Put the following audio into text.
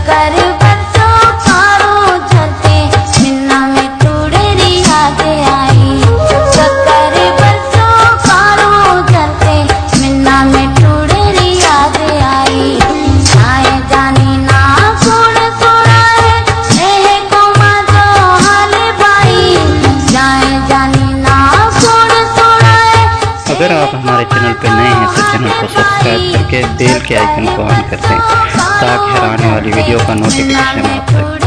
चक्कर बरसों कारों चलते मिन्ना में टूडेरी याद आई। चक्कर बरसों कारों चलते मिन्ना में टूडेरी याद आई। जाए जानी ना कौन सोना है एह कोमा जो हाल भाई। जाए जानी ना कौन सोना है। अगर आप हमारे चैनल पर नए हैं तो चैनल को सब्सक्राइब करके बेल के आइकन को ऑन कर दें ताकि हर आने वाली वीडियो का नोटिफिकेशन आप तक